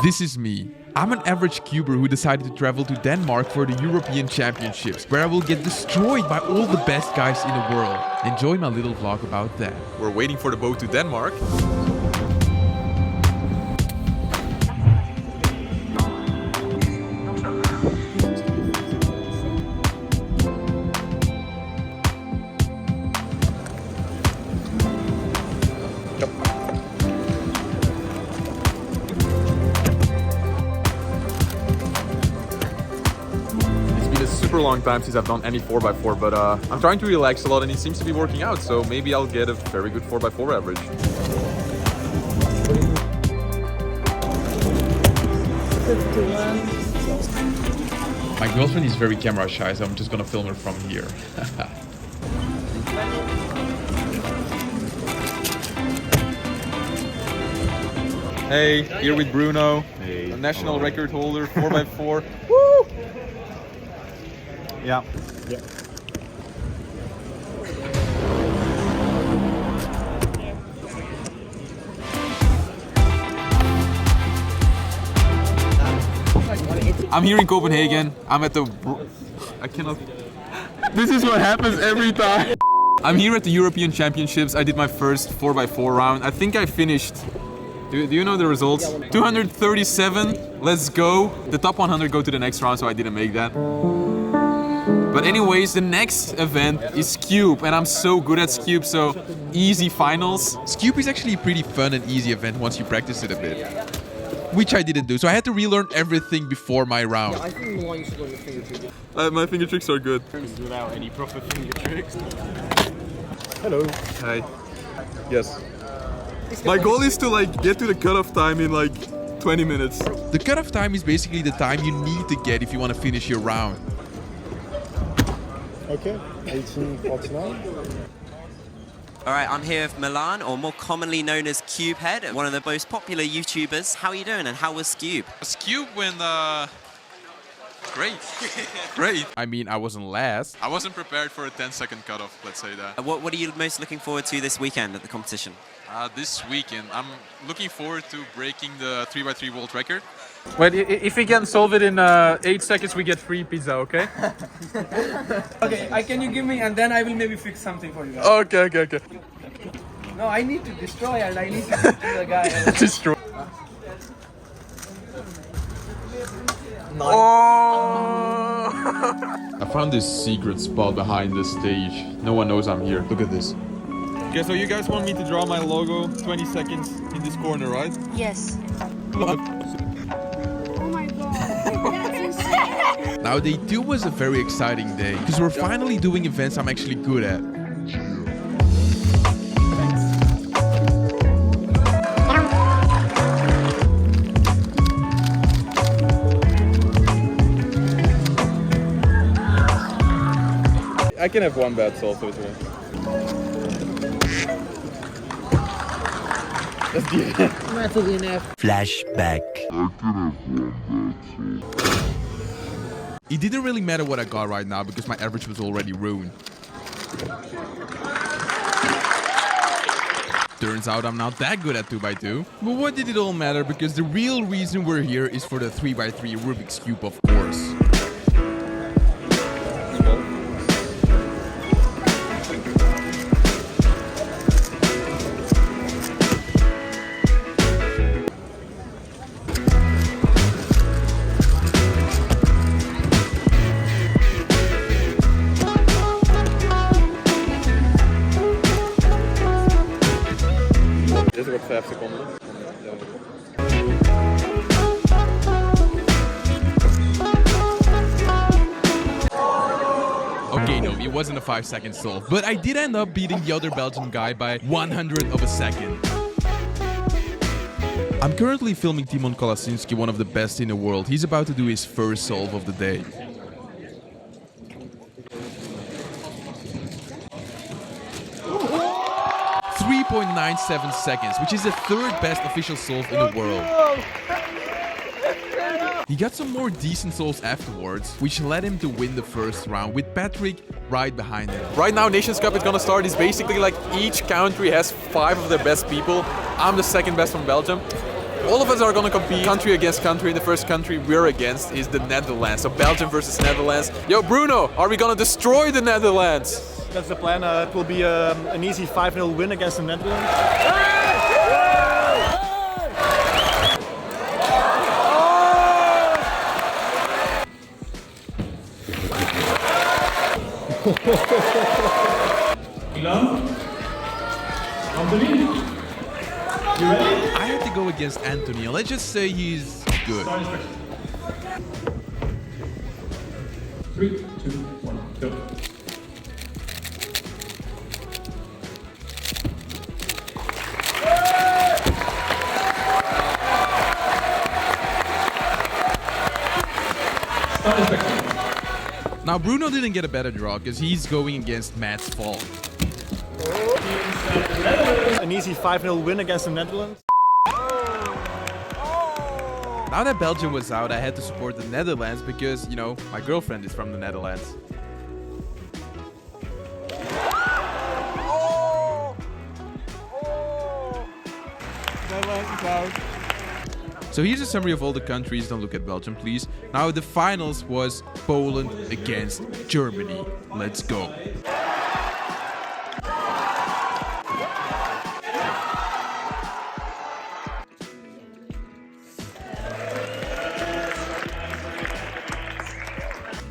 This is me. I'm an average cuber who decided to travel to Denmark for the European Championships, where I will get destroyed by all the best guys in the world. Enjoy my little vlog about that. We're waiting for the boat to Denmark. Super long time since I've done any 4x4, but I'm trying to relax a lot and it seems to be working out, so maybe I'll get a very good 4x4 average. My girlfriend is very camera shy, so I'm just gonna film her from here. Hey, here with Bruno, hey, a national record holder, 4x4. Woo! Yeah. Yeah. I'm here in Copenhagen. I'm at the... I cannot... This is what happens every time. I'm here at the European Championships. I did my first 4x4 round. I think I finished... Do you know the results? 237. Let's go. The top 100 go to the next round, so I didn't make that. But anyways, the next event is Cube, and I'm so good at Cube, so easy finals. Cube is actually a pretty fun and easy event once you practice it a bit. Which I didn't do, so I had to relearn everything before my round. Yeah, I think Milan should learn the finger tricks. My finger tricks are good. Without any proper finger tricks. Hello. Hi. Yes. My goal is to get to the cutoff time in 20 minutes. The cutoff time is basically the time you need to get if you want to finish your round. Okay, 1849. Alright, I'm here with Milan, or more commonly known as CubeHead, one of the most popular YouTubers. How are you doing and how was Cube? Cube went great. Great. I mean, I wasn't last. I wasn't prepared for a 10-second cutoff, let's say that. What are you most looking forward to this weekend at the competition? This weekend, I'm looking forward to breaking the 3x3 world record. Wait, if we can solve it in 8 seconds, we get free pizza, okay? Okay, can you give me, and then I will maybe fix something for you guys. Okay. No, I need to destroy and I need to talk to the guy. Destroy. Oh! I found this secret spot behind the stage. No one knows I'm here. Look at this. Okay, so you guys want me to draw my logo 20 seconds in this corner, right? Yes. Oh my god. That's insane. Now, day 2 was a very exciting day because we're finally doing events I'm actually good at. I can have one bad solve as well. Let's do it. Flashback. It didn't really matter what I got right now because my average was already ruined. Turns out I'm not that good at 2x2. But what did it all matter? Because the real reason we're here is for the 3x3 Rubik's Cube, of course. Deze wordt 5 seconden. Okay, no, it wasn't a 5-second solve, but I did end up beating the other Belgian guy by 100th of a second. I'm currently filming Timon Kolasinski, one of the best in the world. He's about to do his first solve of the day. .97 seconds, which is the 3rd best official solve in the world. He got some more decent solves afterwards, which led him to win the first round, with Patrick right behind him. Right now, Nations Cup is gonna start. It's basically like each country has 5 of their best people. I'm the 2nd best from Belgium. All of us are gonna compete country against country. The first country we're against is the Netherlands. So Belgium versus Netherlands. Yo, Bruno, are we gonna destroy the Netherlands? That's the plan. It will be an easy 5-0 win against the Netherlands. I have to go against Anthony. Let's just say he's good. 3, 2, 1, go. Now Bruno didn't get a better draw because he's going against Matt's fault. An easy 5-0 win against the Netherlands. Now that Belgium was out, I had to support the Netherlands because, you know, my girlfriend is from the Netherlands. So here's a summary of all the countries. Don't look at Belgium, please. Now the finals was Poland against Germany. Let's go.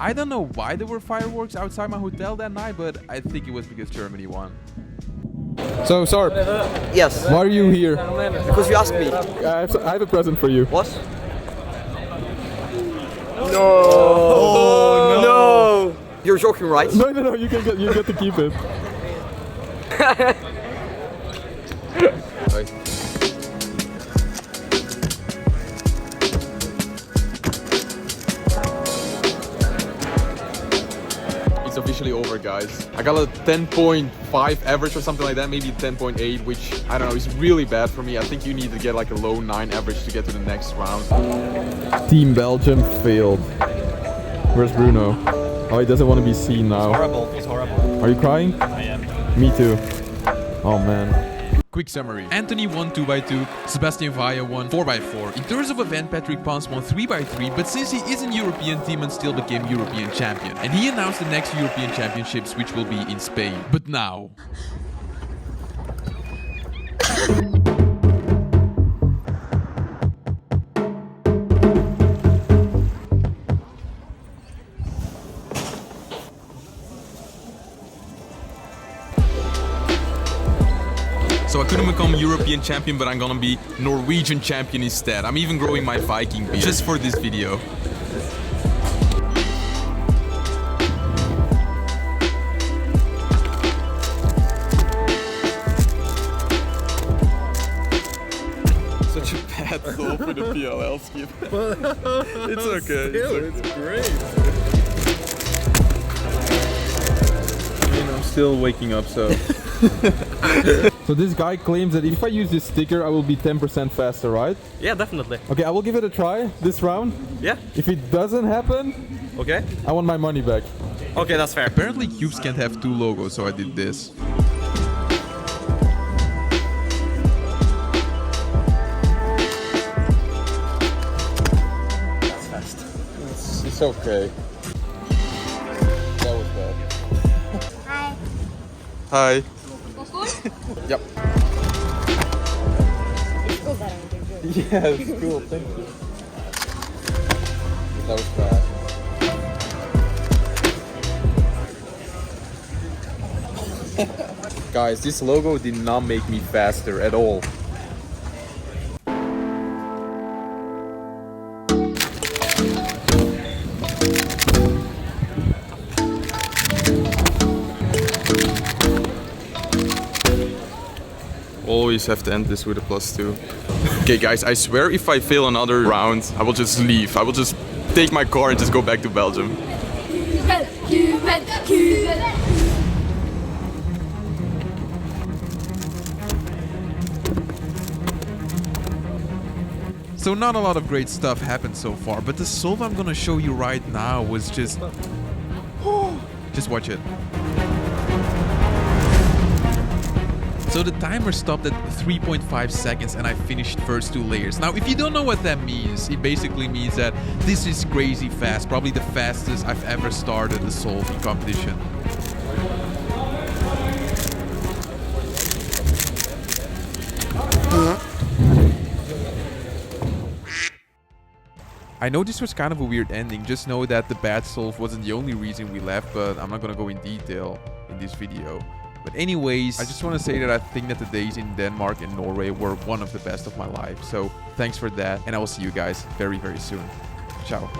I don't know why there were fireworks outside my hotel that night, but I think it was because Germany won. So, Sarp, Yes, why are you here? because you asked me. I have a present for you. What? No. Oh, no. You're joking, right? No, you get to keep it. It's officially over, guys. I got a 10.5 average or something like that, maybe 10.8, which I don't know, is really bad for me. I think you need to get like a low 9 average to get to the next round. Team Belgium failed. Where's Bruno? Oh, he doesn't want to be seen now. Horrible. It's horrible. Are you crying? I am. Me too. Oh man. Quick summary. Anthony won 2x2, Sebastian Vaya won 4x4. In terms of event, Patrick Pons won 3x3, but since he is in European team and still became European champion. And he announced the next European Championships, which will be in Spain. But now... So I couldn't become European champion, but I'm gonna be Norwegian champion instead. I'm even growing my Viking beard just for this video. Such a bad soul for the PLL skip. It's okay. It's great. I mean, I'm still waking up, so... So this guy claims that if I use this sticker, I will be 10% faster, right? Yeah, definitely. Okay, I will give it a try this round. Yeah. If it doesn't happen, Okay. I want my money back. Okay, that's fair. Apparently cubes can't have two logos, so I did this. That's fast. It's okay. That was bad. Hi. Hi. Cool? Yep. It's cool that I'm good. Yeah, it's cool. Thank you. That was bad. Guys, this logo did not make me faster at all. Always have to end this with a +2. Okay guys, I swear if I fail another round, I will just leave. I will just take my car and just go back to Belgium. So not a lot of great stuff happened so far, but the solve I'm gonna show you right now was just... Just watch it. So the timer stopped at 3.5 seconds and I finished first 2 layers. Now, if you don't know what that means, it basically means that this is crazy fast, probably the fastest I've ever started a solving competition. I know this was kind of a weird ending, just know that the bad solve wasn't the only reason we left, but I'm not gonna go in detail in this video. But anyways, I just want to say that I think that the days in Denmark and Norway were one of the best of my life. So thanks for that, and I will see you guys very, very soon. Ciao.